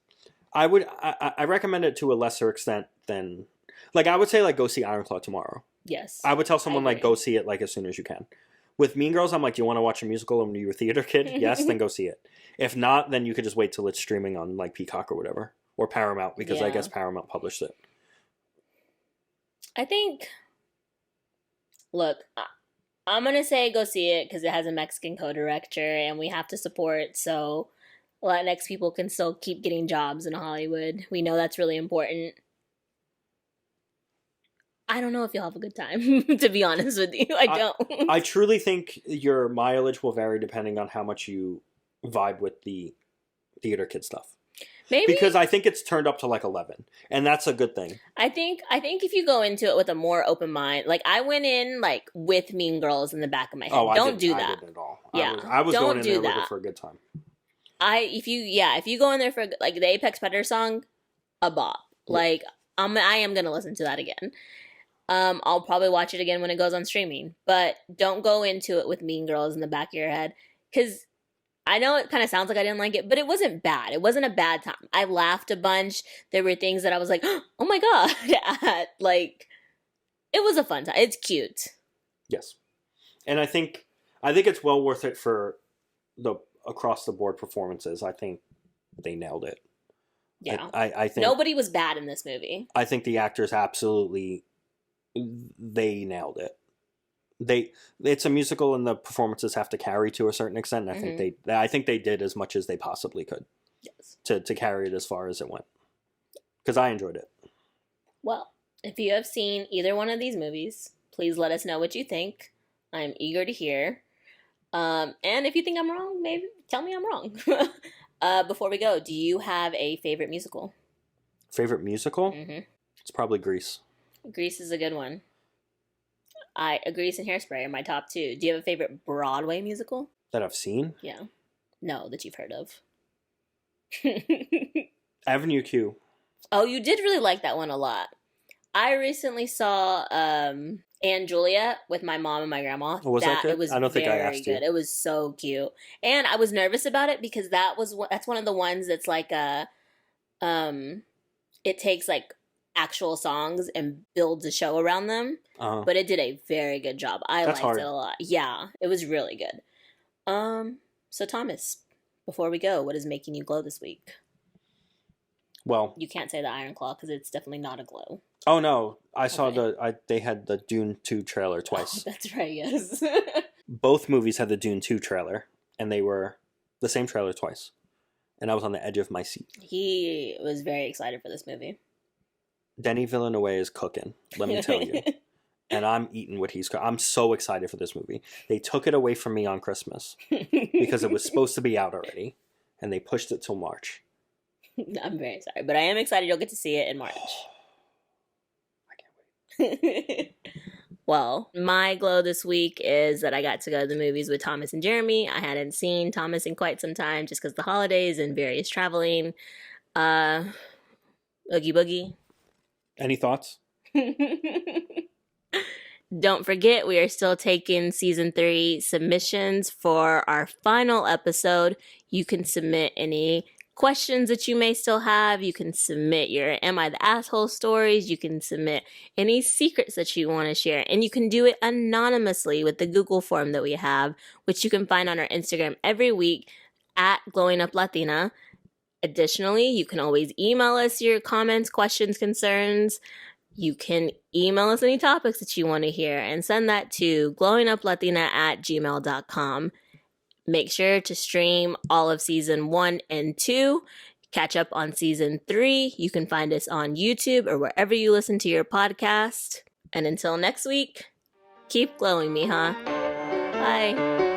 I would. I recommend it to a lesser extent than like I would say like go see Iron Claw tomorrow. Yes. I would tell someone like agree. go see it like as soon as you can. With Mean Girls, I'm like, do you want to watch a musical when you were a theater kid? Yes, then go see it. If not, then you could just wait till it's streaming on like Peacock or whatever or Paramount because I Yeah. guess Paramount published it. I think. Look, I'm gonna say go see it because it has a Mexican co-director and we have to support so Latinx people can still keep getting jobs in Hollywood. We know that's really important. I don't know if you'll have a good time, to be honest with you. I don't. I truly think your mileage will vary depending on how much you vibe with the theater kid stuff. Maybe Because I think it's turned up to like 11, and that's a good thing. I think if you go into it with a more open mind, like I went in like with Mean Girls in the back of my head. Don't do that. I didn't at all. Yeah, I was don't going in do there that. looking for a good time. If you go in there for like the Apex Predator song, a bop. Yeah. Like I am gonna listen to that again. I'll probably watch it again when it goes on streaming, but don't go into it with Mean Girls in the back of your head because I know it kind of sounds like I didn't like it, but it wasn't bad. It wasn't a bad time. I laughed a bunch. There were things that I was like, oh my God. Like, it was a fun time. It's cute. Yes. And I think it's well worth it for the across the board performances. I think they nailed it. Yeah. I think nobody was bad in this movie. I think the actors absolutely they nailed it. It's a musical and the performances have to carry to a certain extent. And I think they did as much as they possibly could. Yes. To carry it as far as it went. Because I enjoyed it. Well, if you have seen either one of these movies, please let us know what you think. I'm eager to hear. And if you think I'm wrong, maybe tell me I'm wrong. Before we go, do you have a favorite musical? Favorite musical? Mm-hmm. It's probably Grease. Grease is a good one. Grease and Hairspray are my top two. Do you have a favorite Broadway musical? That I've seen? Yeah. No, that you've heard of. Avenue Q. Oh, you did really like that one a lot. I recently saw and Julia with my mom and my grandma. Was that That it good? was I don't think I very asked you. good. It was so cute, and I was nervous about it because that's one of the ones that's like a um, it takes like actual songs and builds a show around them. Uh, But it did a very good job. I that's liked it hard. a lot. Yeah, it was really good. So Thomas, before we go, what is making you glow this week? Well, You can't say the Iron Claw because it's definitely not a glow. oh no, I saw Okay. they had the Dune 2 trailer Oh, twice. that's right. Yes. Both movies had the Dune 2 trailer, and they were the same trailer twice. And I was on the edge of my seat. He was very excited for this movie. Denny Villeneuve is cooking, let me tell you. And I'm eating what he's cooking. I'm so excited for this movie. They took it away from me on Christmas because it was supposed to be out already, and they pushed it till March. I'm very sorry, but I am excited you'll get to see it in March. I can't wait. Well, my glow this week is that I got to go to the movies with Thomas and Jeremy. I hadn't seen Thomas in quite some time just because the holidays and various traveling. Uh, Oogie Boogie. Any thoughts? Don't forget, we are still taking season 3 submissions for our final episode. You can submit any questions that you may still have. You can submit your Am I the Asshole stories. You can submit any secrets that you want to share. And you can do it anonymously with the Google form that we have, which you can find on our Instagram every week at Glowing Up Latina. Additionally, you can always email us your comments, questions, concerns. You can email us any topics that you want to hear and send that to glowinguplatina@gmail.com. Make sure to stream all of season 1 and 2. Catch up on season 3. You can find us on YouTube or wherever you listen to your podcast. And until next week, keep glowing me, huh? Bye.